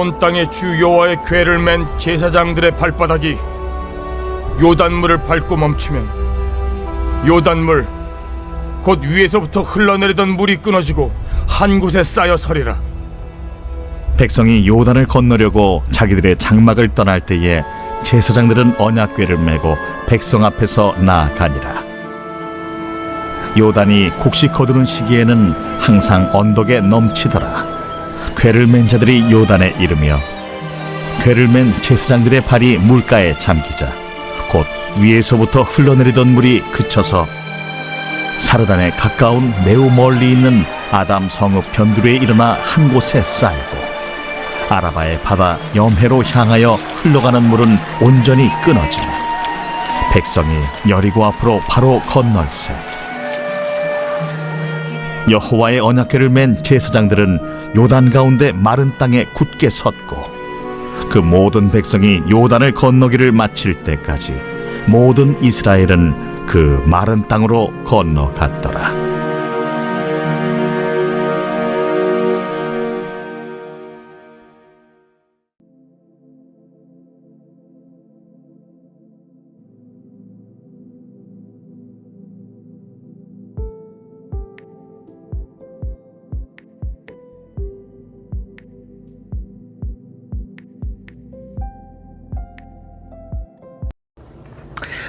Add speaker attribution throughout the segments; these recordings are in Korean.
Speaker 1: 온 땅에 주 여호와의 궤를 맨 제사장들의 발바닥이 요단물을 밟고 멈추면 요단물 곧 위에서부터 흘러내리던 물이 끊어지고 한 곳에 쌓여 서리라.
Speaker 2: 백성이 요단을 건너려고 자기들의 장막을 떠날 때에 제사장들은 언약궤를 메고 백성 앞에서 나아가니라. 요단이 곡식 거두는 시기에는 항상 언덕에 넘치더라. 궤를 맨 자들이 요단에 이르며 궤를 맨 제사장들의 발이 물가에 잠기자 곧 위에서부터 흘러내리던 물이 그쳐서 사르단에 가까운 매우 멀리 있는 아담 성읍 변두리에 일어나 한 곳에 쌓이고 아라바의 바다 염해로 향하여 흘러가는 물은 온전히 끊어지며 백성이 여리고 앞으로 바로 건널세. 여호와의 언약궤를 맨 제사장들은 요단 가운데 마른 땅에 굳게 섰고 그 모든 백성이 요단을 건너기를 마칠 때까지 모든 이스라엘은 그 마른 땅으로 건너갔더라.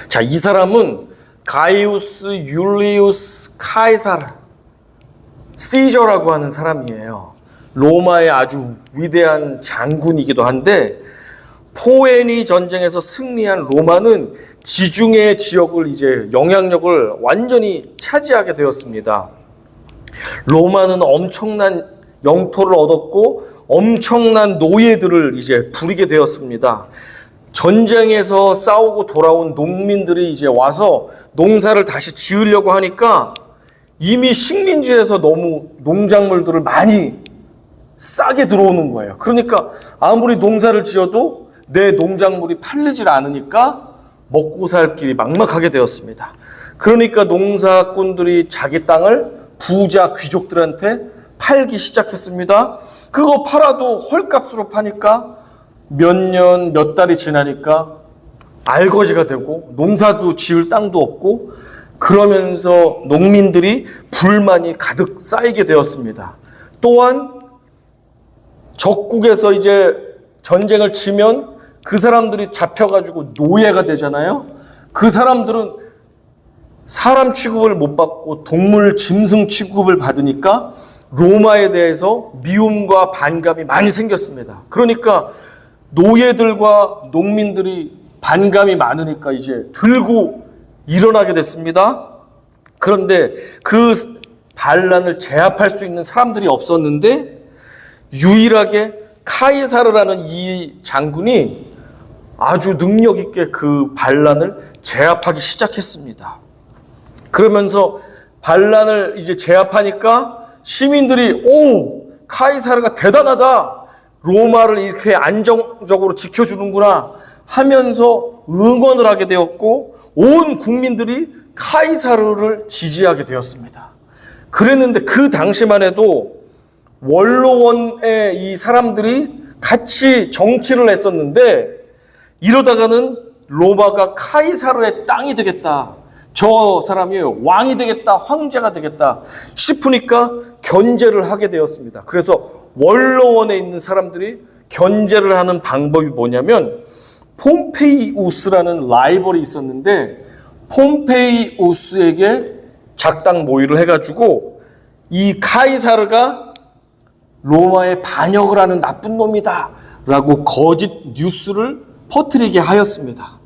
Speaker 3: 자, 이 사람은 가이우스 율리우스 카이사르 시저라고 하는 사람이에요. 로마의 아주 위대한 장군이기도 한데 포에니 전쟁에서 승리한 로마는 지중해 지역을 이제 영향력을 완전히 차지하게 되었습니다. 로마는 엄청난 영토를 얻었고 엄청난 노예들을 이제 부리게 되었습니다. 전쟁에서 싸우고 돌아온 농민들이 이제 와서 농사를 다시 지으려고 하니까 이미 식민지에서 너무 농작물들을 많이 싸게 들어오는 거예요. 그러니까 아무리 농사를 지어도 내 농작물이 팔리질 않으니까 먹고 살 길이 막막하게 되었습니다. 그러니까 농사꾼들이 자기 땅을 부자 귀족들한테 팔기 시작했습니다. 그거 팔아도 헐값으로 파니까 몇 년, 몇 달이 지나니까 알거지가 되고 농사도 지을 땅도 없고 그러면서 농민들이 불만이 가득 쌓이게 되었습니다. 또한 적국에서 이제 전쟁을 치면 그 사람들이 잡혀가지고 노예가 되잖아요. 그 사람들은 사람 취급을 못 받고 동물, 짐승 취급을 받으니까 로마에 대해서 미움과 반감이 많이 생겼습니다. 그러니까 노예들과 농민들이 반감이 많으니까 이제 들고 일어나게 됐습니다. 그런데 그 반란을 제압할 수 있는 사람들이 없었는데 유일하게 카이사르라는 이 장군이 아주 능력 있게 그 반란을 제압하기 시작했습니다. 그러면서 반란을 이제 제압하니까 시민들이 오, 카이사르가 대단하다. 로마를 이렇게 안정적으로 지켜주는구나 하면서 응원을 하게 되었고 온 국민들이 카이사르를 지지하게 되었습니다. 그랬는데 그 당시만 해도 원로원의 이 사람들이 같이 정치를 했었는데 이러다가는 로마가 카이사르의 땅이 되겠다. 저 사람이 왕이 되겠다, 황제가 되겠다 싶으니까 견제를 하게 되었습니다. 그래서 원로원에 있는 사람들이 견제를 하는 방법이 뭐냐면 폼페이우스라는 라이벌이 있었는데 폼페이우스에게 작당 모의를 해가지고 이 카이사르가 로마에 반역을 하는 나쁜 놈이다 라고 거짓 뉴스를 퍼뜨리게 하였습니다.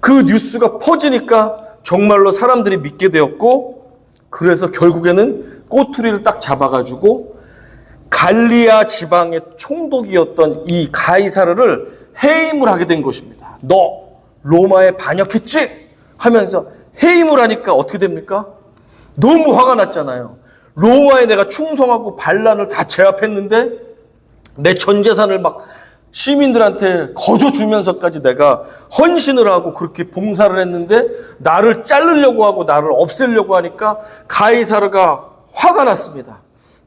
Speaker 3: 그 뉴스가 퍼지니까 정말로 사람들이 믿게 되었고 그래서 결국에는 꼬투리를 딱 잡아가지고 갈리아 지방의 총독이었던 이 가이사르를 해임을 하게 된 것입니다. 너 로마에 반역했지? 하면서 해임을 하니까 어떻게 됩니까? 너무 화가 났잖아요. 로마에 내가 충성하고 반란을 다 제압했는데 내 전 재산을 막 시민들한테 거저 주면서까지 내가 헌신을 하고 그렇게 봉사를 했는데 나를 자르려고 하고 나를 없애려고 하니까 가이사르가 화가 났습니다.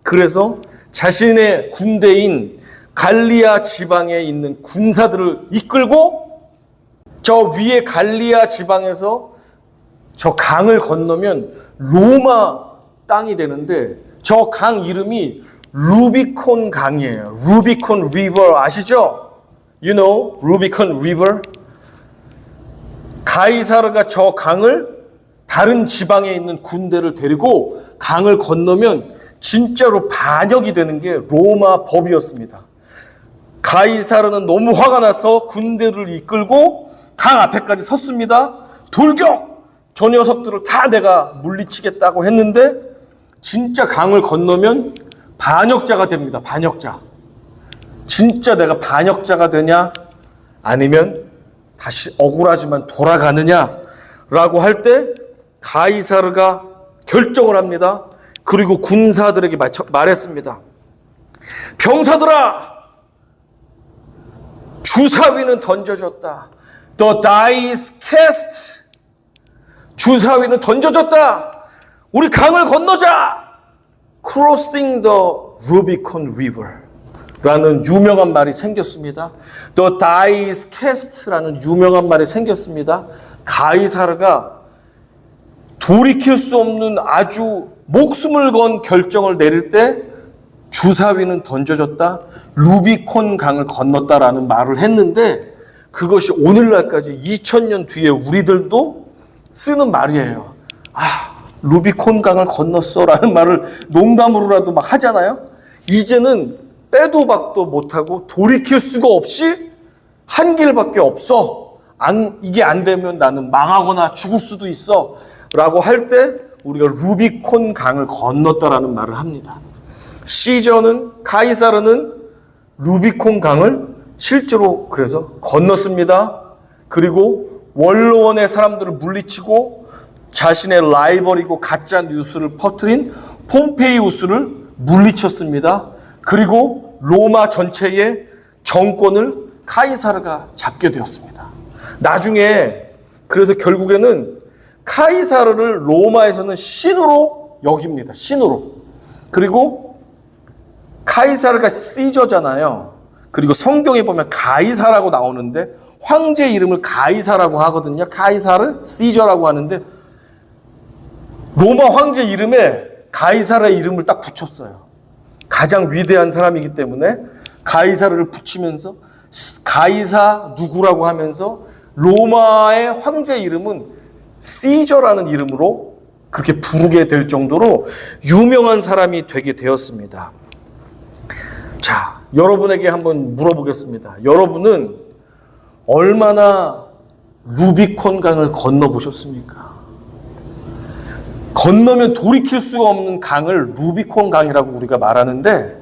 Speaker 3: 그래서 자신의 군대인 갈리아 지방에 있는 군사들을 이끌고 저 위에 갈리아 지방에서 저 강을 건너면 로마 땅이 되는데 저 강 이름이 루비콘 강이에요. 루비콘 리버 아시죠? You know, 루비콘 리버. 가이사르가 저 강을 다른 지방에 있는 군대를 데리고 강을 건너면 진짜로 반역이 되는 게 로마 법이었습니다. 가이사르는 너무 화가 나서 군대를 이끌고 강 앞에까지 섰습니다. 돌격! 저 녀석들을 다 내가 물리치겠다고 했는데 진짜 강을 건너면 반역자가 됩니다. 반역자. 진짜 내가 반역자가 되냐? 아니면 다시 억울하지만 돌아가느냐라고 할 때 가이사르가 결정을 합니다. 그리고 군사들에게 말했습니다. 병사들아! 주사위는 던져졌다. The die is cast. 주사위는 던져졌다. 우리 강을 건너자. Crossing the Rubicon River 라는 유명한 말이 생겼습니다. The die is cast 라는 유명한 말이 생겼습니다. 가이사르가 돌이킬 수 없는 아주 목숨을 건 결정을 내릴 때 주사위는 던져졌다. 루비콘 강을 건넜다라는 말을 했는데 그것이 오늘날까지 2000년 뒤에 우리들도 쓰는 말이에요. 루비콘 강을 건넜어 라는 말을 농담으로라도 막 하잖아요. 이제는 빼도 박도 못하고 돌이킬 수가 없이 한 길밖에 없어. 이게 안 되면 나는 망하거나 죽을 수도 있어 라고 할 때 우리가 루비콘 강을 건넜다라는 말을 합니다. 가이사르는 루비콘 강을 실제로 그래서 건넜습니다. 그리고 원로원의 사람들을 물리치고 자신의 라이벌이고 가짜 뉴스를 퍼뜨린 폼페이우스를 물리쳤습니다. 그리고 로마 전체의 정권을 카이사르가 잡게 되었습니다. 나중에 그래서 결국에는 카이사르를 로마에서는 신으로 여깁니다. 신으로. 그리고 카이사르가 시저잖아요. 그리고 성경에 보면 가이사라고 나오는데 황제 이름을 가이사라고 하거든요. 카이사르, 시저라고 하는데 로마 황제 이름에 가이사르의 이름을 딱 붙였어요. 가장 위대한 사람이기 때문에 가이사르를 붙이면서 가이사 누구라고 하면서 로마의 황제 이름은 시저라는 이름으로 그렇게 부르게 될 정도로 유명한 사람이 되게 되었습니다. 자, 여러분에게 한번 물어보겠습니다. 여러분은 얼마나 루비콘 강을 건너보셨습니까? 건너면 돌이킬 수가 없는 강을 루비콘 강이라고 우리가 말하는데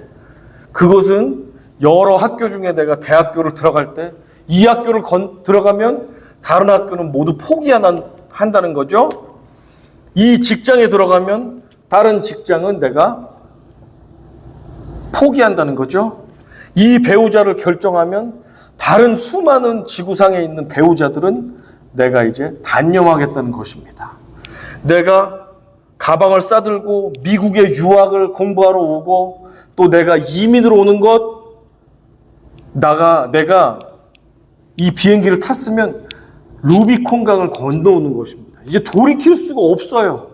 Speaker 3: 그것은 여러 학교 중에 내가 대학교를 들어갈 때 이 학교를 들어가면 다른 학교는 모두 포기한다는 거죠. 이 직장에 들어가면 다른 직장은 내가 포기한다는 거죠. 이 배우자를 결정하면 다른 수많은 지구상에 있는 배우자들은 내가 이제 단념하겠다는 것입니다. 내가 가방을 싸들고 미국의 유학을 공부하러 오고 또 내가 이민으로 오는 것 내가 이 비행기를 탔으면 루비콘 강을 건너오는 것입니다. 이제 돌이킬 수가 없어요.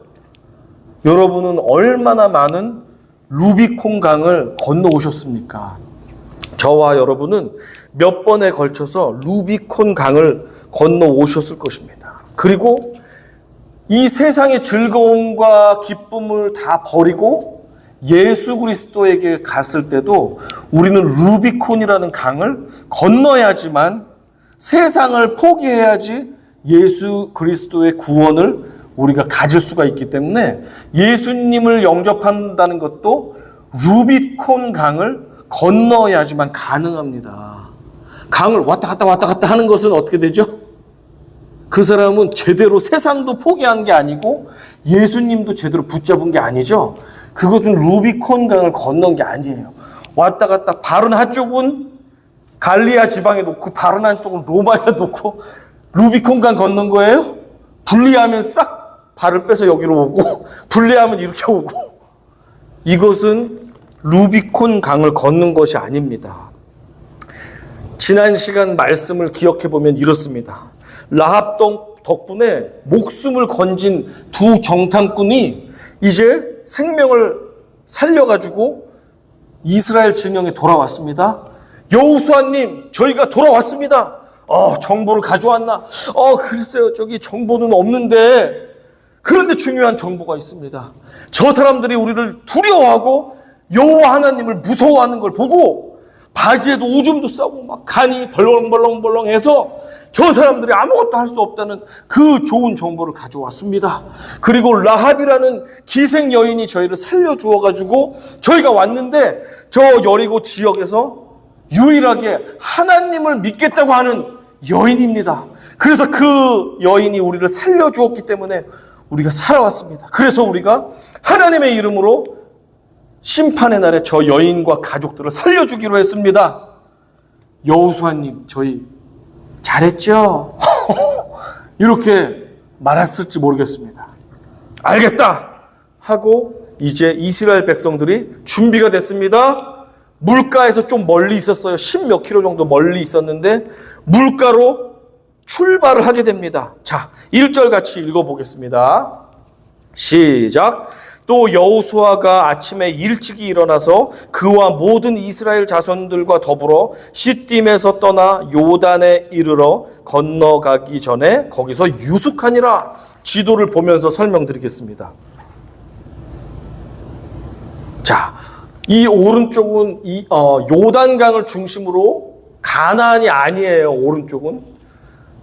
Speaker 3: 여러분은 얼마나 많은 루비콘 강을 건너오셨습니까? 저와 여러분은 몇 번에 걸쳐서 루비콘 강을 건너오셨을 것입니다. 그리고 이 세상의 즐거움과 기쁨을 다 버리고 예수 그리스도에게 갔을 때도 우리는 루비콘이라는 강을 건너야지만 세상을 포기해야지 예수 그리스도의 구원을 우리가 가질 수가 있기 때문에 예수님을 영접한다는 것도 루비콘 강을 건너야지만 가능합니다. 강을 왔다 갔다 하는 것은 어떻게 되죠? 그 사람은 제대로 세상도 포기한 게 아니고 예수님도 제대로 붙잡은 게 아니죠. 그것은 루비콘 강을 건넌 게 아니에요. 왔다 갔다 바른 한쪽은 갈리아 지방에 놓고 바른 한쪽은 로마에 놓고 루비콘 강 건넌 거예요? 분리하면 싹 발을 빼서 여기로 오고 분리하면 이렇게 오고 이것은 루비콘 강을 건넌 것이 아닙니다. 지난 시간 말씀을 기억해 보면 이렇습니다. 라합 덕분에 목숨을 건진 두 정탐꾼이 이제 생명을 살려가지고 이스라엘 진영에 돌아왔습니다. 여호수아님, 저희가 돌아왔습니다. 정보를 가져왔나? 글쎄요, 저기 정보는 없는데. 그런데 중요한 정보가 있습니다. 저 사람들이 우리를 두려워하고 여호와 하나님을 무서워하는 걸 보고 바지에도 오줌도 싸고 막 간이 벌렁벌렁벌렁해서 저 사람들이 아무것도 할 수 없다는 그 좋은 정보를 가져왔습니다. 그리고 라합이라는 기생 여인이 저희를 살려주어가지고 저희가 왔는데 저 여리고 지역에서 유일하게 하나님을 믿겠다고 하는 여인입니다. 그래서 그 여인이 우리를 살려주었기 때문에 우리가 살아왔습니다. 그래서 우리가 하나님의 이름으로 심판의 날에 저 여인과 가족들을 살려주기로 했습니다. 여호수아님, 저희 잘했죠? 이렇게 말했을지 모르겠습니다. 알겠다 하고 이제 이스라엘 백성들이 준비가 됐습니다. 물가에서 좀 멀리 있었어요. 10몇 킬로 정도 멀리 있었는데 물가로 출발을 하게 됩니다. 자, 1절 같이 읽어보겠습니다. 시작. 또 여호수아가 아침에 일찍이 일어나서 그와 모든 이스라엘 자손들과 더불어 시딤에서 떠나 요단에 이르러 건너가기 전에 거기서 유숙하니라. 지도를 보면서 설명드리겠습니다. 자, 이 오른쪽은 요단강을 중심으로 가나안이 아니에요. 오른쪽은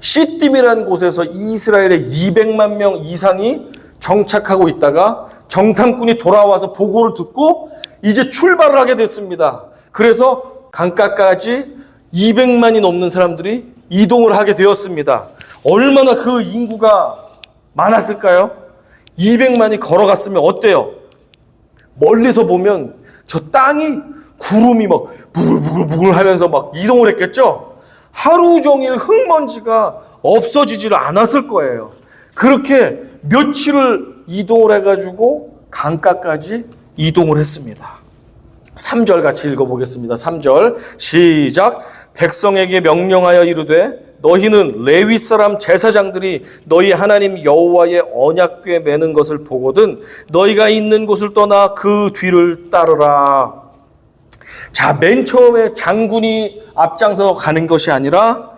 Speaker 3: 시딤이라는 곳에서 이스라엘의 200만 명 이상이 정착하고 있다가 정탐꾼이 돌아와서 보고를 듣고 이제 출발을 하게 됐습니다. 그래서 강가까지 200만이 넘는 사람들이 이동을 하게 되었습니다. 얼마나 그 인구가 많았을까요? 200만이 걸어갔으면 어때요? 멀리서 보면 저 땅이 구름이 막 부글부글 하면서 막 이동을 했겠죠? 하루 종일 흙먼지가 없어지지를 않았을 거예요. 그렇게 며칠을 이동을 해가지고 강가까지 이동을 했습니다. 3절 같이 읽어보겠습니다. 3절 시작. 백성에게 명령하여 이르되 너희는 레위 사람 제사장들이 너희 하나님 여호와의 언약궤 매는 것을 보거든 너희가 있는 곳을 떠나 그 뒤를 따르라. 자, 맨 처음에 장군이 앞장서 가는 것이 아니라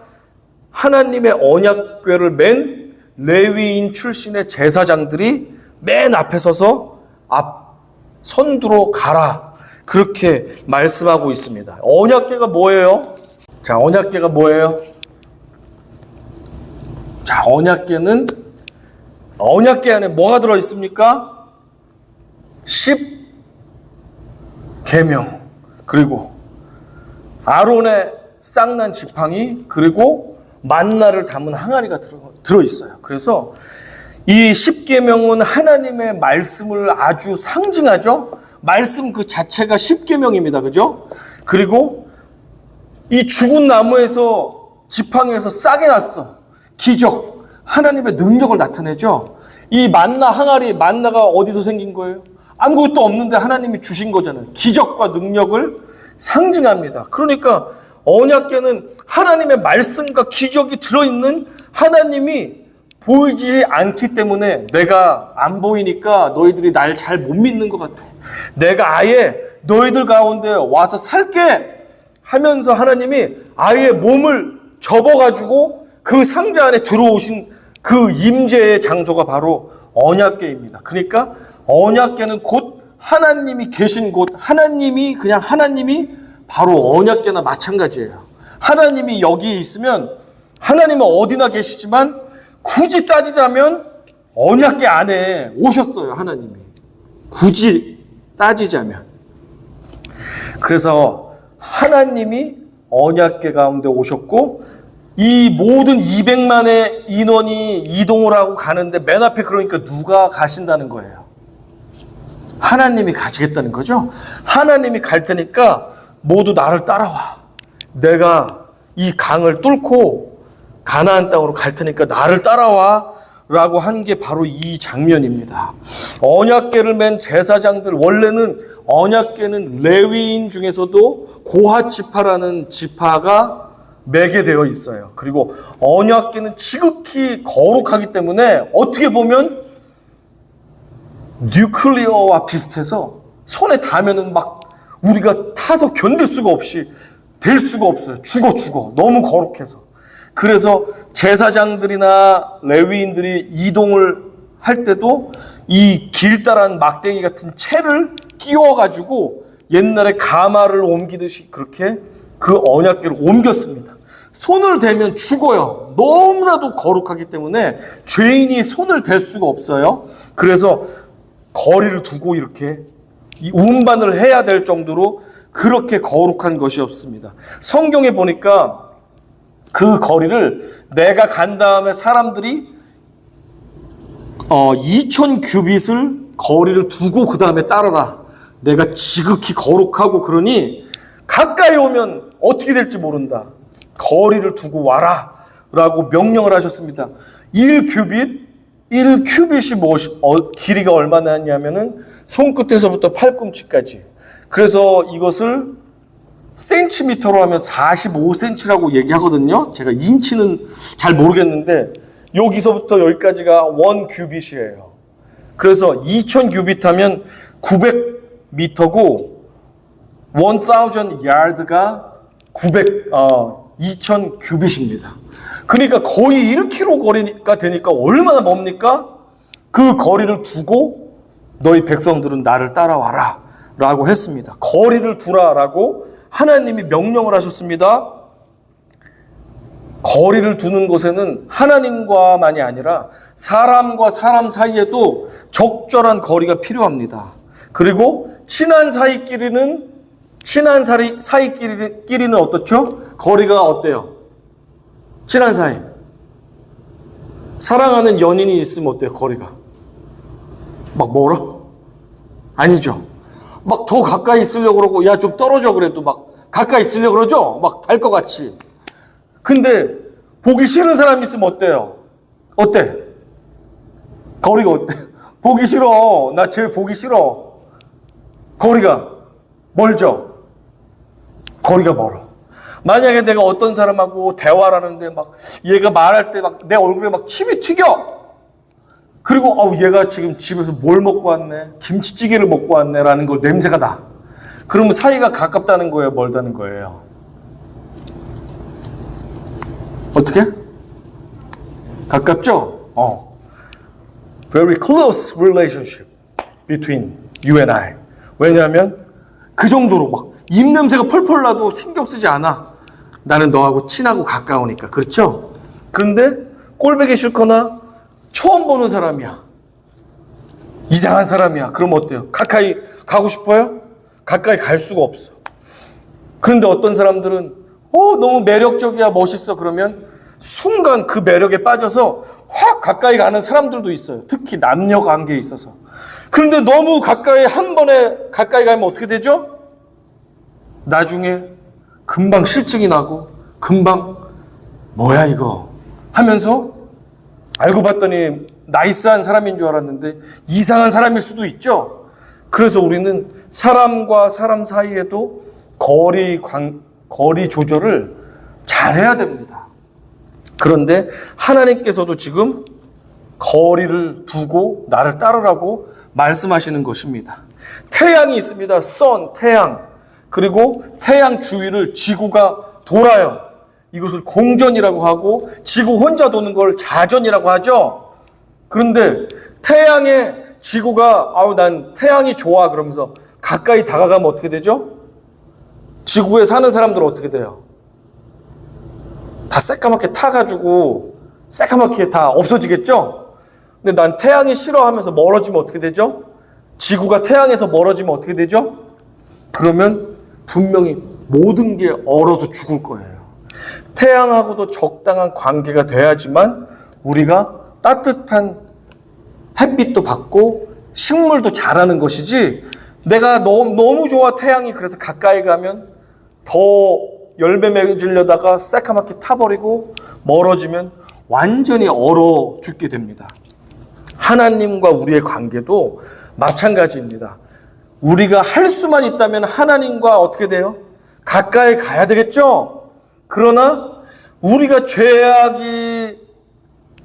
Speaker 3: 하나님의 언약궤를 맨 레위인 출신의 제사장들이 맨 앞에 서서 앞 선두로 가라. 그렇게 말씀하고 있습니다. 언약궤가 뭐예요? 자, 언약궤가 뭐예요? 자, 언약궤는 언약궤 안에 뭐가 들어 있습니까? 10계명, 그리고 아론의 쌍난 지팡이, 그리고 만나를 담은 항아리가 들어 있어요. 그래서 이 10계명은 하나님의 말씀을 아주 상징하죠. 말씀 그 자체가 10계명입니다. 그죠? 그리고 이 죽은 나무에서 지팡이에서 싸게 났어. 기적, 하나님의 능력을 나타내죠. 이 만나 항아리, 만나가 어디서 생긴 거예요? 아무것도 없는데 하나님이 주신 거잖아요. 기적과 능력을 상징합니다. 그러니까 언약궤는 하나님의 말씀과 기적이 들어있는 하나님이 보이지 않기 때문에 내가 안 보이니까 너희들이 날 잘 못 믿는 것 같아. 내가 아예 너희들 가운데 와서 살게 하면서 하나님이 아예 몸을 접어가지고 그 상자 안에 들어오신 그 임재의 장소가 바로 언약궤입니다. 그러니까 언약궤는 곧 하나님이 계신 곳, 하나님이 그냥 하나님이 바로 언약궤나 마찬가지예요. 하나님이 여기에 있으면 하나님은 어디나 계시지만 굳이 따지자면 언약궤 안에 오셨어요. 하나님이 굳이 따지자면. 그래서 하나님이 언약궤 가운데 오셨고 이 모든 200만의 인원이 이동을 하고 가는데 맨 앞에 그러니까 누가 가신다는 거예요? 하나님이 가시겠다는 거죠. 하나님이 갈 테니까 모두 나를 따라와. 내가 이 강을 뚫고 가나안 땅으로 갈 테니까 나를 따라와 라고 한 게 바로 이 장면입니다. 언약궤를 맨 제사장들, 원래는 언약궤는 레위인 중에서도 고핫 지파라는 지파가 매게 되어 있어요. 그리고 언약궤는 지극히 거룩하기 때문에 어떻게 보면 뉴클리어와 비슷해서 손에 닿으면은 막 우리가 타서 견딜 수가 없이 될 수가 없어요. 죽어. 너무 거룩해서. 그래서 제사장들이나 레위인들이 이동을 할 때도 이 길다란 막대기 같은 채를 끼워가지고 옛날에 가마를 옮기듯이 그렇게 그 언약궤를 옮겼습니다. 손을 대면 죽어요. 너무나도 거룩하기 때문에 죄인이 손을 댈 수가 없어요. 그래서 거리를 두고 이렇게 운반을 해야 될 정도로 그렇게 거룩한 것이 없습니다. 성경에 보니까 그 거리를 내가 간 다음에 사람들이 2000 규빗을 거리를 두고 그 다음에 따라라. 내가 지극히 거룩하고 그러니 가까이 오면 어떻게 될지 모른다. 거리를 두고 와라. 라고 명령을 하셨습니다. 1규빗이 길이가 얼마나 했냐면은 손끝에서부터 팔꿈치까지. 그래서 이것을 센티미터로 하면 45cm라고 얘기하거든요. 제가 인치는 잘 모르겠는데 여기서부터 여기까지가 1규빗이에요. 그래서 2000 규빗 하면 900m고 1000 yard가 2000 규빗입니다. 그러니까 거의 1km 거리가 되니까 얼마나 멉니까? 그 거리를 두고 너희 백성들은 나를 따라와라 라고 했습니다. 거리를 두라라고 하나님이 명령을 하셨습니다. 거리를 두는 곳에는 하나님과만이 아니라 사람과 사람 사이에도 적절한 거리가 필요합니다. 그리고 친한 사이끼리는 어떻죠? 거리가 어때요? 친한 사이. 사랑하는 연인이 있으면 어때요? 거리가. 막 멀어? 아니죠. 막 더 가까이 있으려고 그러고, 야, 좀 떨어져 그래도 막 가까이 있으려고 그러죠? 막 달 것 같이. 근데 보기 싫은 사람이 있으면 어때요? 어때? 거리가 어때? 보기 싫어. 나 쟤 보기 싫어. 거리가 멀죠? 거리가 멀어. 만약에 내가 어떤 사람하고 대화를 하는데 막 얘가 말할 때 막 내 얼굴에 막 침이 튀겨. 그리고 얘가 지금 집에서 뭘 먹고 왔네? 김치찌개를 먹고 왔네? 라는 걸 냄새가 나. 그러면 사이가 가깝다는 거예요? 멀다는 거예요? 어떻게? 가깝죠? Very close relationship between you and I. 왜냐하면 그 정도로 막 입냄새가 펄펄 나도 신경 쓰지 않아. 나는 너하고 친하고 가까우니까. 그렇죠? 그런데 꼴보기 싫거나 처음 보는 사람이야. 이상한 사람이야. 그럼 어때요? 가까이 가고 싶어요? 가까이 갈 수가 없어. 그런데 어떤 사람들은 너무 매력적이야, 멋있어. 그러면 순간 그 매력에 빠져서 확 가까이 가는 사람들도 있어요. 특히 남녀 관계에 있어서. 그런데 너무 한 번에 가까이 가면 어떻게 되죠? 나중에 금방 실증이 나고 금방 뭐야 이거 하면서 알고 봤더니 나이스한 사람인 줄 알았는데 이상한 사람일 수도 있죠. 그래서 우리는 사람과 사람 사이에도 거리 조절을 잘해야 됩니다. 그런데 하나님께서도 지금 거리를 두고 나를 따르라고 말씀하시는 것입니다. 태양이 있습니다. 태양. 그리고 태양 주위를 지구가 돌아요. 이것을 공전이라고 하고 지구 혼자 도는 걸 자전이라고 하죠. 그런데 태양에 지구가 난 태양이 좋아 그러면서 가까이 다가가면 어떻게 되죠? 지구에 사는 사람들은 어떻게 돼요? 다 새까맣게 타가지고 새까맣게 다 없어지겠죠? 근데 난 태양이 싫어하면서 멀어지면 어떻게 되죠? 지구가 태양에서 멀어지면 어떻게 되죠? 그러면 분명히 모든 게 얼어서 죽을 거예요. 태양하고도 적당한 관계가 돼야지만 우리가 따뜻한 햇빛도 받고 식물도 자라는 것이지, 내가 너무 좋아 태양이, 그래서 가까이 가면 더 열매 맺으려다가 새까맣게 타버리고 멀어지면 완전히 얼어 죽게 됩니다. 하나님과 우리의 관계도 마찬가지입니다. 우리가 할 수만 있다면 하나님과 어떻게 돼요? 가까이 가야 되겠죠? 그러나 우리가 죄악이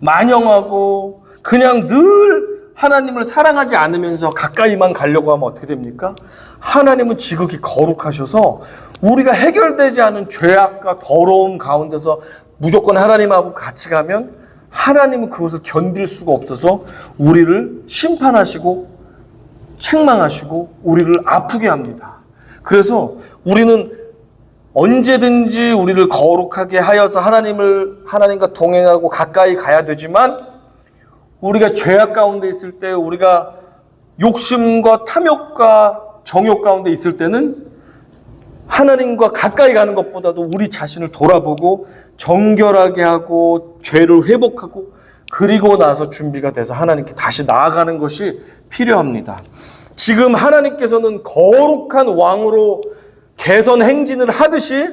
Speaker 3: 만영하고 그냥 늘 하나님을 사랑하지 않으면서 가까이만 가려고 하면 어떻게 됩니까? 하나님은 지극히 거룩하셔서 우리가 해결되지 않은 죄악과 더러움 가운데서 무조건 하나님하고 같이 가면 하나님은 그것을 견딜 수가 없어서 우리를 심판하시고 책망하시고 우리를 아프게 합니다. 그래서 우리는 언제든지 우리를 거룩하게 하여서 하나님과 동행하고 가까이 가야 되지만 우리가 죄악 가운데 있을 때, 우리가 욕심과 탐욕과 정욕 가운데 있을 때는 하나님과 가까이 가는 것보다도 우리 자신을 돌아보고 정결하게 하고 죄를 회복하고 그리고 나서 준비가 돼서 하나님께 다시 나아가는 것이 필요합니다. 지금 하나님께서는 거룩한 왕으로 개선 행진을 하듯이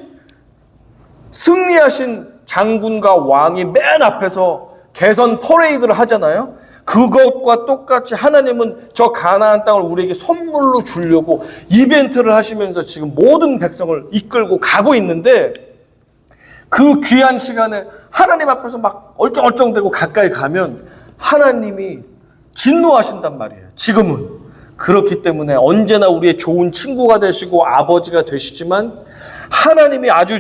Speaker 3: 승리하신 장군과 왕이 맨 앞에서 개선 퍼레이드를 하잖아요. 그것과 똑같이 하나님은 저 가나안 땅을 우리에게 선물로 주려고 이벤트를 하시면서 지금 모든 백성을 이끌고 가고 있는데 그 귀한 시간에 하나님 앞에서 막 얼쩡얼쩡대고 가까이 가면 하나님이 진노하신단 말이에요. 지금은. 그렇기 때문에 언제나 우리의 좋은 친구가 되시고 아버지가 되시지만 하나님이 아주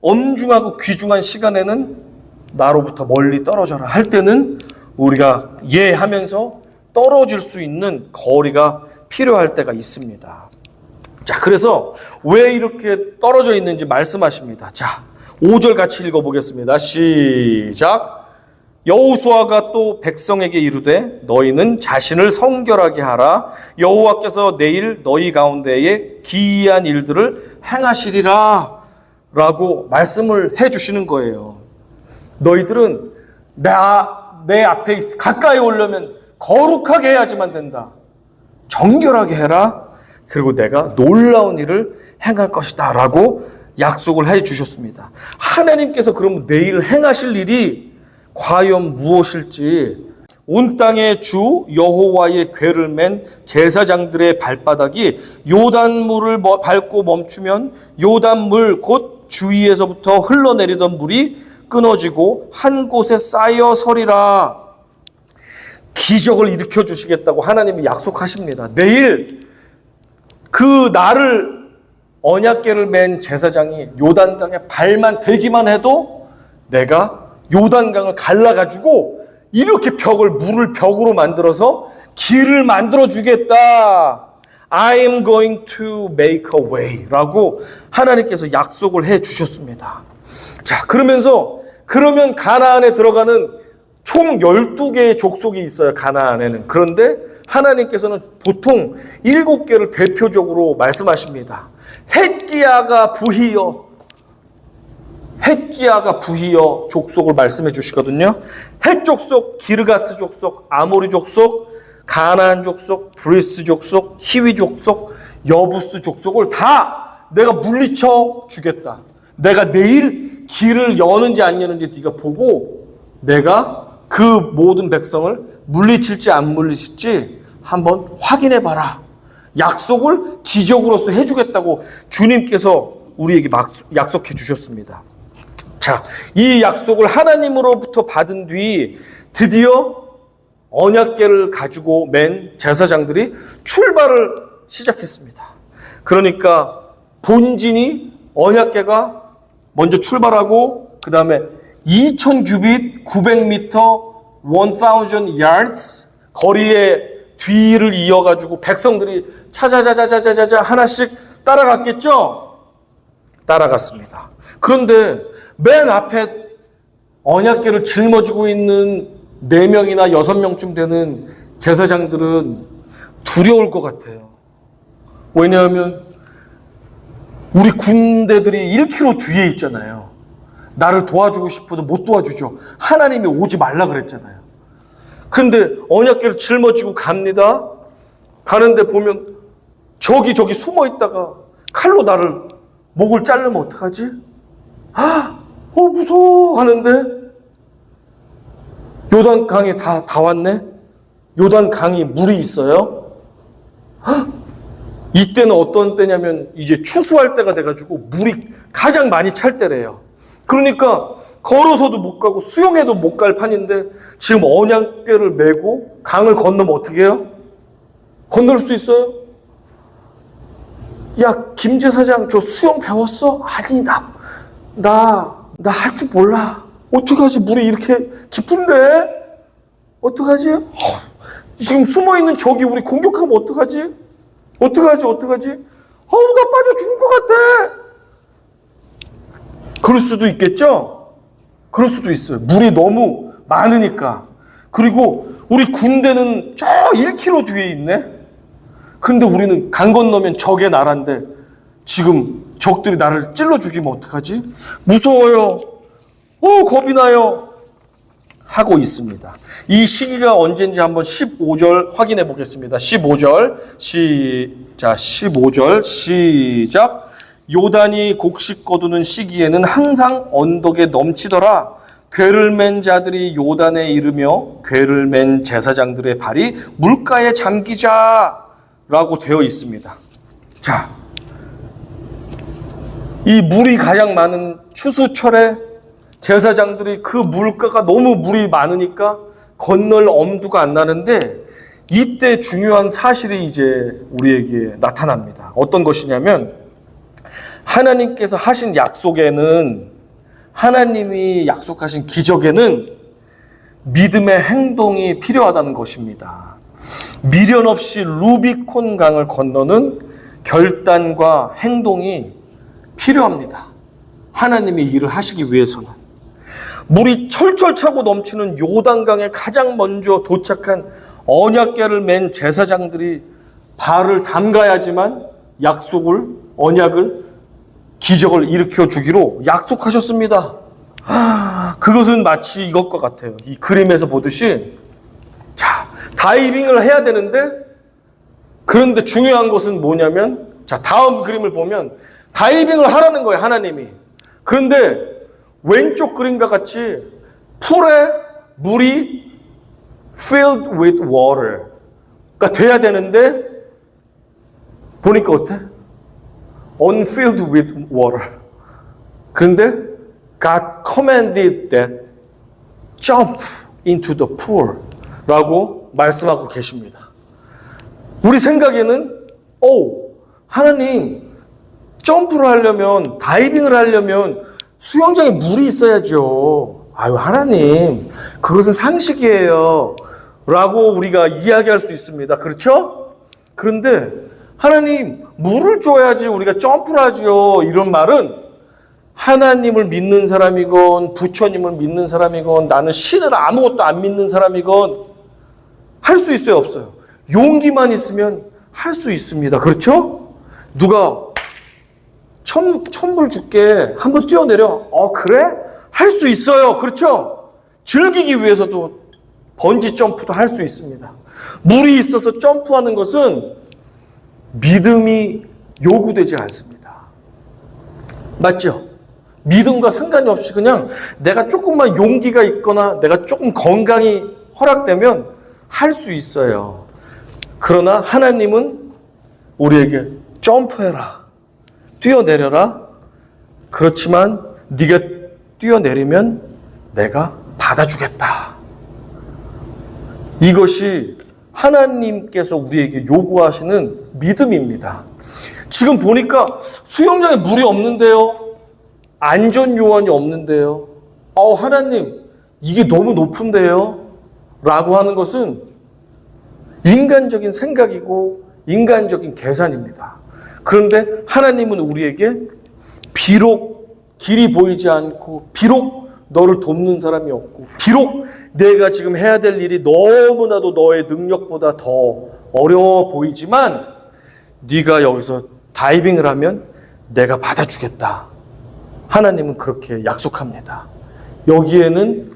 Speaker 3: 엄중하고 귀중한 시간에는 나로부터 멀리 떨어져라 할 때는 우리가 예 하면서 떨어질 수 있는 거리가 필요할 때가 있습니다. 자, 그래서 왜 이렇게 떨어져 있는지 말씀하십니다. 자, 5절 같이 읽어보겠습니다. 시작. 여호수아가 또 백성에게 이르되 너희는 자신을 성결하게 하라. 여호와께서 내일 너희 가운데에 기이한 일들을 행하시리라 라고 말씀을 해주시는 거예요. 너희들은 내 앞에 가까이 오려면 거룩하게 해야지만 된다. 정결하게 해라. 그리고 내가 놀라운 일을 행할 것이다 라고 약속을 해 주셨습니다. 하나님께서 그러면 내일 행하실 일이 과연 무엇일지, 온 땅의 주 여호와의 궤를 맨 제사장들의 발바닥이 요단물을 밟고 멈추면 요단물 곧 주위에서부터 흘러내리던 물이 끊어지고 한 곳에 쌓여 서리라. 기적을 일으켜 주시겠다고 하나님이 약속하십니다. 내일 그 나를 언약궤를 맨 제사장이 요단강에 발만 대기만 해도 내가 요단강을 갈라가지고 이렇게 물을 벽으로 만들어서 길을 만들어 주겠다. I am going to make a way 라고 하나님께서 약속을 해 주셨습니다. 자, 그러면 가나안에 들어가는 총 12개의 족속이 있어요. 가나안에는. 그런데 하나님께서는 보통 7개를 대표적으로 말씀하십니다. 헷기야가 부히여 족속을 말씀해 주시거든요. 헷 족속, 기르가스 족속, 아모리 족속, 가나안 족속, 브리스 족속, 히위 족속, 여부스 족속을 다 내가 물리쳐 주겠다. 내가 내일 길을 여는지 안 여는지 네가 보고 내가 그 모든 백성을 물리칠지 안 물리칠지 한번 확인해 봐라. 약속을 기적으로서 해주겠다고 주님께서 우리에게 약속해 주셨습니다. 자, 이 약속을 하나님으로부터 받은 뒤 드디어 언약궤를 가지고 맨 제사장들이 출발을 시작했습니다. 그러니까 본진이 언약궤가 먼저 출발하고 그 다음에 2000규빗 900m 1000 yards 거리의 뒤를 이어가지고 백성들이 차자자자자자자 하나씩 따라갔겠죠? 따라갔습니다. 그런데 맨 앞에 언약궤를 짊어지고 있는 4명이나 6명쯤 되는 제사장들은 두려울 것 같아요. 왜냐하면 우리 군대들이 1km 뒤에 있잖아요. 나를 도와주고 싶어도 못 도와주죠. 하나님이 오지 말라 그랬잖아요. 그런데 언약궤를 짊어지고 갑니다. 가는데 보면 저기 숨어 있다가 칼로 나를 목을 자르면 어떡하지? 무서워 하는데 요단강에 다 왔네? 요단강이 물이 있어요? 이때는 어떤 때냐면 이제 추수할 때가 돼가지고 물이 가장 많이 찰 때래요. 그러니까 걸어서도 못 가고 수영해도 못 갈 판인데 지금 언약궤를 메고 강을 건너면 어떻게 해요? 건널 수 있어요? 야, 김 제사장 저 수영 배웠어? 아니, 나 할 줄 몰라. 어떡하지? 물이 이렇게 깊은데? 어떡하지? 지금 숨어있는 적이 우리 공격하면 어떡하지? 어떡하지? 나 빠져 죽을 것 같아. 그럴 수도 있겠죠? 그럴 수도 있어요. 물이 너무 많으니까. 그리고 우리 군대는 저 1km 뒤에 있네? 그런데 우리는 강 건너면 적의 나라인데 지금 적들이 나를 찔러 죽이면 어떡하지? 무서워요. 겁이 나요. 하고 있습니다. 이 시기가 언제인지 한번 15절 확인해 보겠습니다. 15절 시작. 요단이 곡식 거두는 시기에는 항상 언덕에 넘치더라. 궤를 맨 자들이 요단에 이르며 궤를 맨 제사장들의 발이 물가에 잠기자라고 되어 있습니다. 자, 이 물이 가장 많은 추수철에 제사장들이 그 물가가 너무 물이 많으니까 건널 엄두가 안 나는데 이때 중요한 사실이 이제 우리에게 나타납니다. 어떤 것이냐면 하나님께서 하신 약속에는, 하나님이 약속하신 기적에는 믿음의 행동이 필요하다는 것입니다. 미련 없이 루비콘 강을 건너는 결단과 행동이 필요합니다. 하나님이 일을 하시기 위해서는. 물이 철철 차고 넘치는 요단강에 가장 먼저 도착한 언약궤를 맨 제사장들이 발을 담가야지만 약속을, 언약을, 기적을 일으켜 주기로 약속하셨습니다. 그것은 마치 이것과 같아요. 이 그림에서 보듯이, 자, 다이빙을 해야 되는데, 그런데 중요한 것은 뭐냐면, 자, 다음 그림을 보면 다이빙을 하라는 거예요, 하나님이. 그런데 왼쪽 그림과 같이 풀에 물이 filled with water가 돼야 되는데 보니까 어때? unfilled with water. 그런데 God commanded that jump into the pool 라고 말씀하고 계십니다. 우리 생각에는 하나님 점프를 하려면, 다이빙을 하려면 수영장에 물이 있어야죠. 아유, 하나님, 그것은 상식이에요. 라고 우리가 이야기할 수 있습니다. 그렇죠? 그런데 하나님, 물을 줘야지 우리가 점프를 하죠. 이런 말은 하나님을 믿는 사람이건 부처님을 믿는 사람이건 나는 신을 아무것도 안 믿는 사람이건 할 수 있어요, 없어요? 용기만 있으면 할 수 있습니다. 그렇죠? 누가 천불 줄게. 한번 뛰어내려. 그래? 할 수 있어요. 그렇죠? 즐기기 위해서도 번지 점프도 할 수 있습니다. 물이 있어서 점프하는 것은 믿음이 요구되지 않습니다. 맞죠? 믿음과 상관이 없이 그냥 내가 조금만 용기가 있거나 내가 조금 건강이 허락되면 할 수 있어요. 그러나 하나님은 우리에게 점프해라. 뛰어내려라. 그렇지만 네가 뛰어내리면 내가 받아주겠다. 이것이 하나님께서 우리에게 요구하시는 믿음입니다. 지금 보니까 수영장에 물이 없는데요. 안전 요원이 없는데요. 하나님, 이게 너무 높은데요. 라고 하는 것은 인간적인 생각이고 인간적인 계산입니다. 그런데 하나님은 우리에게 비록 길이 보이지 않고, 비록 너를 돕는 사람이 없고, 비록 내가 지금 해야 될 일이 너무나도 너의 능력보다 더 어려워 보이지만 네가 여기서 다이빙을 하면 내가 받아주겠다. 하나님은 그렇게 약속합니다. 여기에는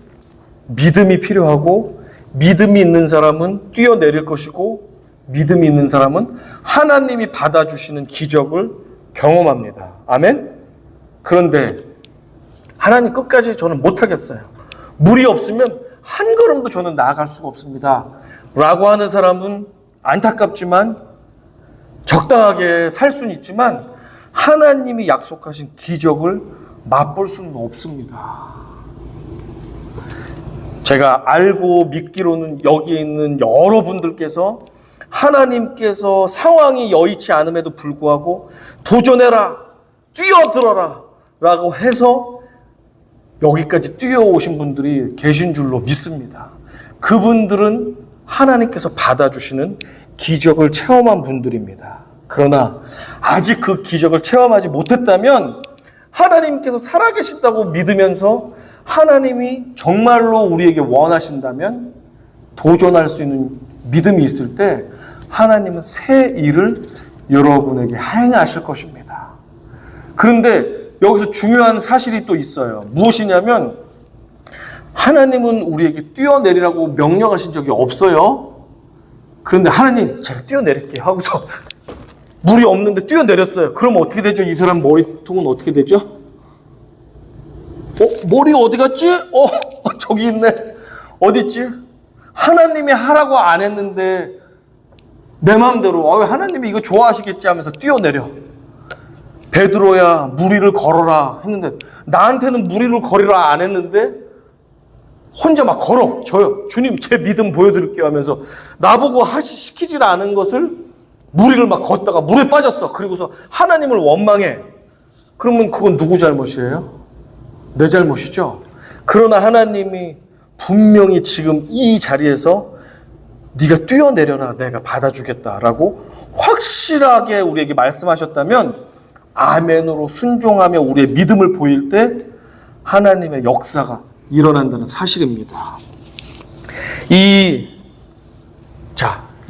Speaker 3: 믿음이 필요하고, 믿음이 있는 사람은 뛰어내릴 것이고, 믿음이 있는 사람은 하나님이 받아주시는 기적을 경험합니다. 아멘? 그런데 하나님 끝까지 저는 못하겠어요. 물이 없으면 한 걸음도 저는 나아갈 수가 없습니다. 라고 하는 사람은 안타깝지만 적당하게 살 수는 있지만 하나님이 약속하신 기적을 맛볼 수는 없습니다. 제가 알고 믿기로는 여기에 있는 여러분들께서 하나님께서 상황이 여의치 않음에도 불구하고 도전해라, 뛰어들어라 라고 해서 여기까지 뛰어오신 분들이 계신 줄로 믿습니다. 그분들은 하나님께서 받아주시는 기적을 체험한 분들입니다. 그러나 아직 그 기적을 체험하지 못했다면 하나님께서 살아계신다고 믿으면서 하나님이 정말로 우리에게 원하신다면 도전할 수 있는 믿음이 있을 때 하나님은 새 일을 여러분에게 행하실 것입니다. 그런데 여기서 중요한 사실이 또 있어요. 무엇이냐면 하나님은 우리에게 뛰어내리라고 명령하신 적이 없어요. 그런데 하나님 제가 뛰어내릴게요 하고서 물이 없는데 뛰어내렸어요. 그럼 어떻게 되죠? 이 사람 머리통은 어떻게 되죠? 머리가 어디 갔지? 저기 있네. 어디 있지? 하나님이 하라고 안 했는데 내 마음대로 하나님이 이거 좋아하시겠지 하면서 뛰어내려. 베드로야 무리를 걸어라 했는데 나한테는 무리를 걸으라 안 했는데 혼자 막 걸어. 저요. 주님 제 믿음 보여드릴게요 하면서 나보고 시키질 않은 것을 무리를 막 걷다가 물에 빠졌어. 그리고서 하나님을 원망해. 그러면 그건 누구 잘못이에요? 내 잘못이죠. 그러나 하나님이 분명히 지금 이 자리에서 네가 뛰어내려라 내가 받아주겠다라고 확실하게 우리에게 말씀하셨다면 아멘으로 순종하며 우리의 믿음을 보일 때 하나님의 역사가 일어난다는 사실입니다.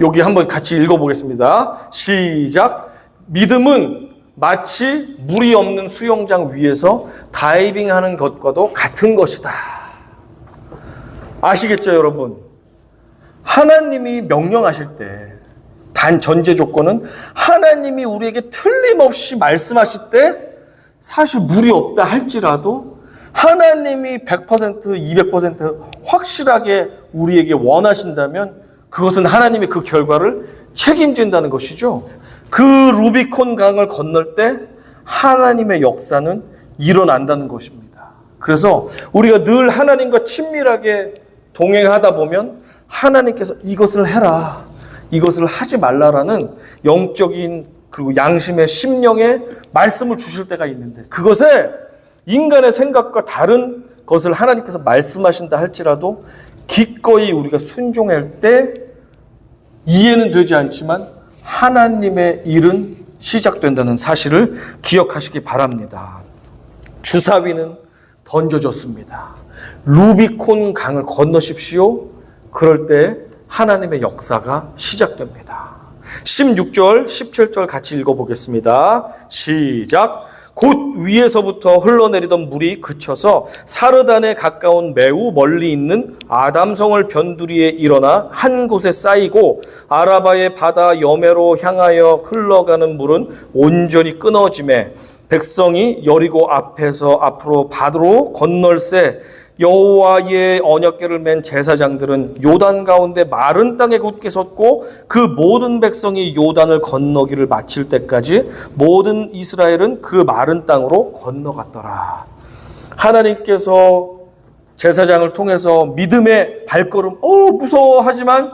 Speaker 3: 여기 한번 같이 읽어보겠습니다. 시작. 믿음은 마치 물이 없는 수영장 위에서 다이빙하는 것과도 같은 것이다. 아시겠죠, 여러분? 하나님이 명령하실 때 단 전제 조건은 하나님이 우리에게 틀림없이 말씀하실 때 사실 물이 없다 할지라도 하나님이 100%, 200% 확실하게 우리에게 원하신다면 그것은 하나님이 그 결과를 책임진다는 것이죠. 그 루비콘 강을 건널 때 하나님의 역사는 일어난다는 것입니다. 그래서 우리가 늘 하나님과 친밀하게 동행하다 보면 하나님께서 이것을 해라, 이것을 하지 말라라는 영적인 그리고 양심의 심령의 말씀을 주실 때가 있는데 그것에 인간의 생각과 다른 것을 하나님께서 말씀하신다 할지라도 기꺼이 우리가 순종할 때 이해는 되지 않지만 하나님의 일은 시작된다는 사실을 기억하시기 바랍니다. 주사위는 던져졌습니다. 루비콘 강을 건너십시오. 그럴 때 하나님의 역사가 시작됩니다. 16절, 17절 같이 읽어보겠습니다. 시작. 곧 위에서부터 흘러내리던 물이 그쳐서 사르단에 가까운 매우 멀리 있는 아담성을 변두리에 일어나 한 곳에 쌓이고 아라바의 바다 여매로 향하여 흘러가는 물은 온전히 끊어지매 백성이 여리고 앞에서 앞으로 바다로 건널새 여호와의 언약궤를 맨 제사장들은 요단 가운데 마른 땅에 굳게 섰고 그 모든 백성이 요단을 건너기를 마칠 때까지 모든 이스라엘은 그 마른 땅으로 건너갔더라. 하나님께서 제사장을 통해서 믿음의 발걸음, 무서워하지만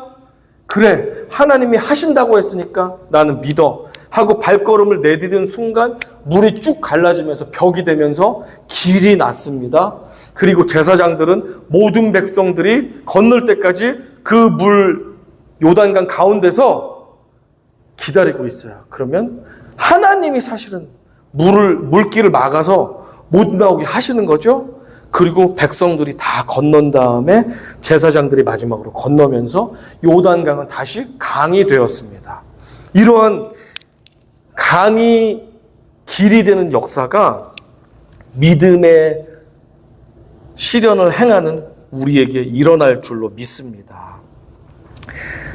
Speaker 3: 그래 하나님이 하신다고 했으니까 나는 믿어 하고 발걸음을 내디딘 순간 물이 쭉 갈라지면서 벽이 되면서 길이 났습니다. 그리고 제사장들은 모든 백성들이 건널 때까지 그 물 요단강 가운데서 기다리고 있어요. 그러면 하나님이 사실은 물길을 막아서 못 나오게 하시는 거죠. 그리고 백성들이 다 건넌 다음에 제사장들이 마지막으로 건너면서 요단강은 다시 강이 되었습니다. 이러한 강이 길이 되는 역사가 믿음의 실현을 행하는 우리에게 일어날 줄로 믿습니다.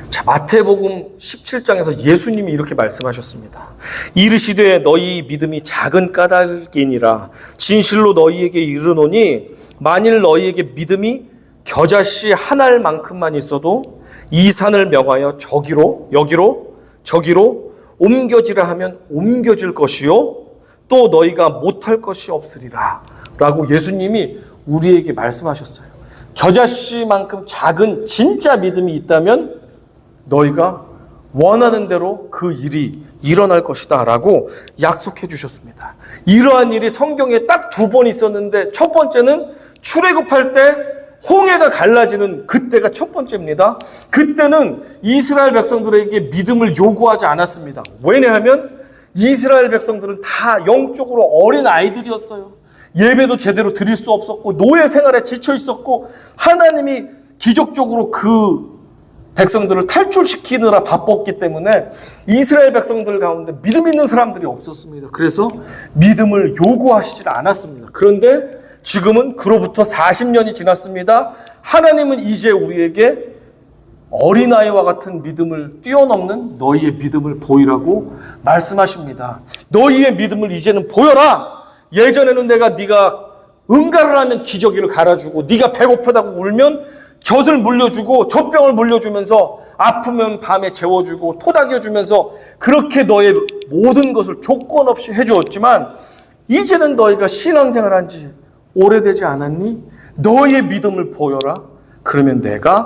Speaker 3: 자, 마태복음 17장에서 예수님이 이렇게 말씀하셨습니다. 이르시되 너희 믿음이 작은 까닭이니라 진실로 너희에게 이르노니 만일 너희에게 믿음이 겨자씨 한 알만큼만 있어도 이 산을 명하여 저기로 여기로 저기로 옮겨지라 하면 옮겨질 것이요 또 너희가 못할 것이 없으리라 라고 예수님이 우리에게 말씀하셨어요. 겨자씨만큼 작은 진짜 믿음이 있다면 너희가 원하는 대로 그 일이 일어날 것이다 라고 약속해 주셨습니다. 이러한 일이 성경에 딱 2번 있었는데 첫 번째는 출애굽할 때 홍해가 갈라지는 그때가 첫 번째입니다. 그때는 이스라엘 백성들에게 믿음을 요구하지 않았습니다. 왜냐하면 이스라엘 백성들은 다 영적으로 어린 아이들이었어요. 예배도 제대로 드릴 수 없었고 노예 생활에 지쳐 있었고 하나님이 기적적으로 그 백성들을 탈출시키느라 바빴기 때문에 이스라엘 백성들 가운데 믿음 있는 사람들이 없었습니다. 그래서 믿음을 요구하시질 않았습니다. 그런데 지금은 그로부터 40년이 지났습니다. 하나님은 이제 우리에게 어린아이와 같은 믿음을 뛰어넘는 너희의 믿음을 보이라고 말씀하십니다. 너희의 믿음을 이제는 보여라. 예전에는 네가 응가를 하면 기저귀를 갈아주고 네가 배고프다고 울면 젖을 물려주고 젖병을 물려주면서 아프면 밤에 재워주고 토닥여주면서 그렇게 너의 모든 것을 조건 없이 해주었지만 이제는 너희가 신앙생활한 지 오래되지 않았니? 너희의 믿음을 보여라. 그러면 내가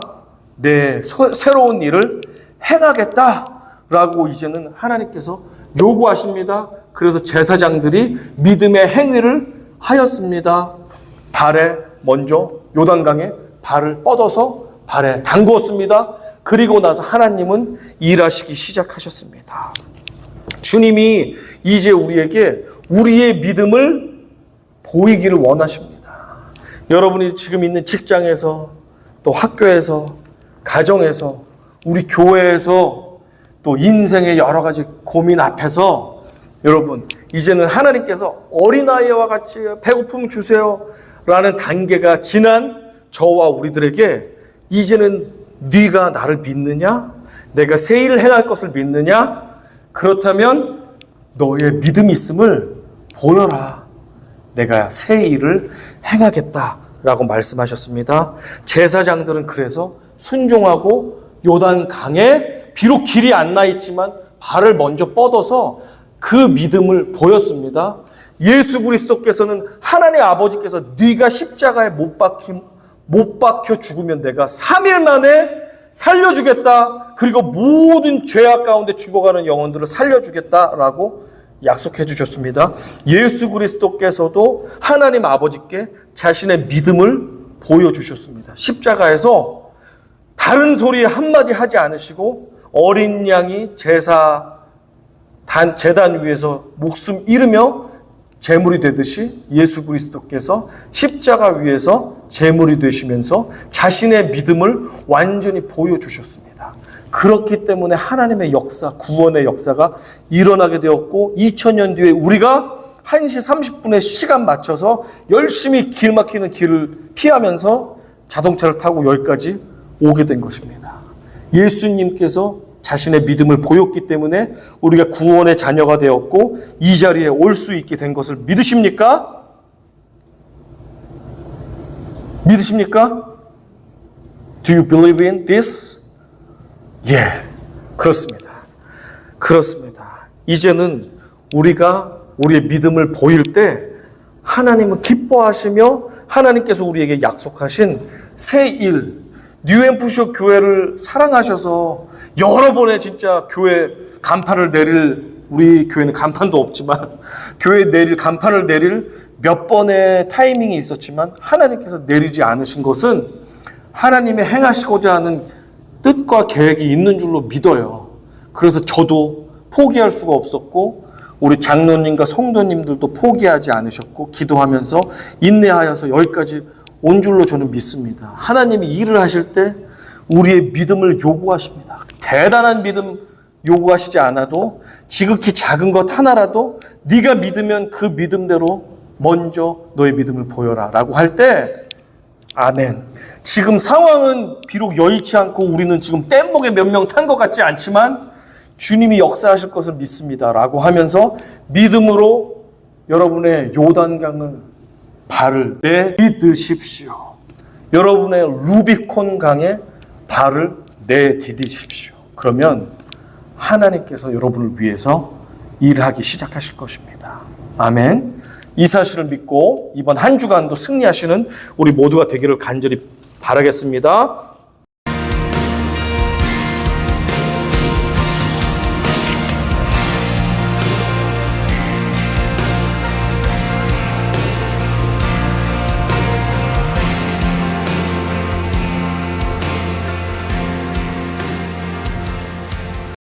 Speaker 3: 내 새로운 일을 행하겠다라고 이제는 하나님께서 요구하십니다. 그래서 제사장들이 믿음의 행위를 하였습니다. 발에 먼저 요단강에 발을 뻗어서 발에 담그었습니다. 그리고 나서 하나님은 일하시기 시작하셨습니다. 주님이 이제 우리에게 우리의 믿음을 보이기를 원하십니다. 여러분이 지금 있는 직장에서 또 학교에서 가정에서 우리 교회에서 또 인생의 여러 가지 고민 앞에서 여러분 이제는 하나님께서 어린아이와 같이 배고픔 주세요 라는 단계가 지난 저와 우리들에게 이제는 네가 나를 믿느냐? 내가 새 일을 행할 것을 믿느냐? 그렇다면 너의 믿음이 있음을 보여라. 내가 새 일을 행하겠다라고 말씀하셨습니다. 제사장들은 그래서 순종하고 요단강에 비록 길이 안 나 있지만 발을 먼저 뻗어서 그 믿음을 보였습니다. 예수 그리스도께서는 하나님 아버지께서 네가 십자가에 못 박혀 죽으면 내가 3일 만에 살려주겠다. 그리고 모든 죄악 가운데 죽어가는 영혼들을 살려주겠다라고 약속해 주셨습니다. 예수 그리스도께서도 하나님 아버지께 자신의 믿음을 보여주셨습니다. 십자가에서 다른 소리 한마디 하지 않으시고 어린 양이 제단 위에서 목숨 잃으며 제물이 되듯이 예수 그리스도께서 십자가 위에서 제물이 되시면서 자신의 믿음을 완전히 보여주셨습니다. 그렇기 때문에 하나님의 역사, 구원의 역사가 일어나게 되었고 2000년 뒤에 우리가 1시 30분에 시간 맞춰서 열심히 길 막히는 길을 피하면서 자동차를 타고 여기까지 오게 된 것입니다. 예수님께서 자신의 믿음을 보였기 때문에 우리가 구원의 자녀가 되었고 이 자리에 올 수 있게 된 것을 믿으십니까? 믿으십니까? Do you believe in this? 예, 그렇습니다. 그렇습니다. 이제는 우리가 우리의 믿음을 보일 때 하나님은 기뻐하시며 하나님께서 우리에게 약속하신 새 일, 뉴햄프셔 교회를 사랑하셔서 여러 번의 진짜 교회 간판을 내릴, 우리 교회는 간판도 없지만 교회 내릴 간판을 내릴 몇 번의 타이밍이 있었지만 하나님께서 내리지 않으신 것은 하나님의 행하시고자 하는 뜻과 계획이 있는 줄로 믿어요. 그래서 저도 포기할 수가 없었고 우리 장로님과 성도님들도 포기하지 않으셨고 기도하면서 인내하여서 여기까지 온 줄로 저는 믿습니다. 하나님이 일을 하실 때 우리의 믿음을 요구하십니다. 대단한 믿음 요구하시지 않아도 지극히 작은 것 하나라도 네가 믿으면 그 믿음대로 먼저 너의 믿음을 보여라 라고 할 때 아멘. 지금 상황은 비록 여의치 않고 우리는 지금 뗏목에 몇 명 탄 것 같지 않지만 주님이 역사하실 것을 믿습니다 라고 하면서 믿음으로 여러분의 요단강을 발을 내디디십시오. 여러분의 루비콘 강에 발을 내디디십시오. 그러면 하나님께서 여러분을 위해서 일하기 시작하실 것입니다. 아멘. 이 사실을 믿고 이번 한 주간도 승리하시는 우리 모두가 되기를 간절히 바라겠습니다.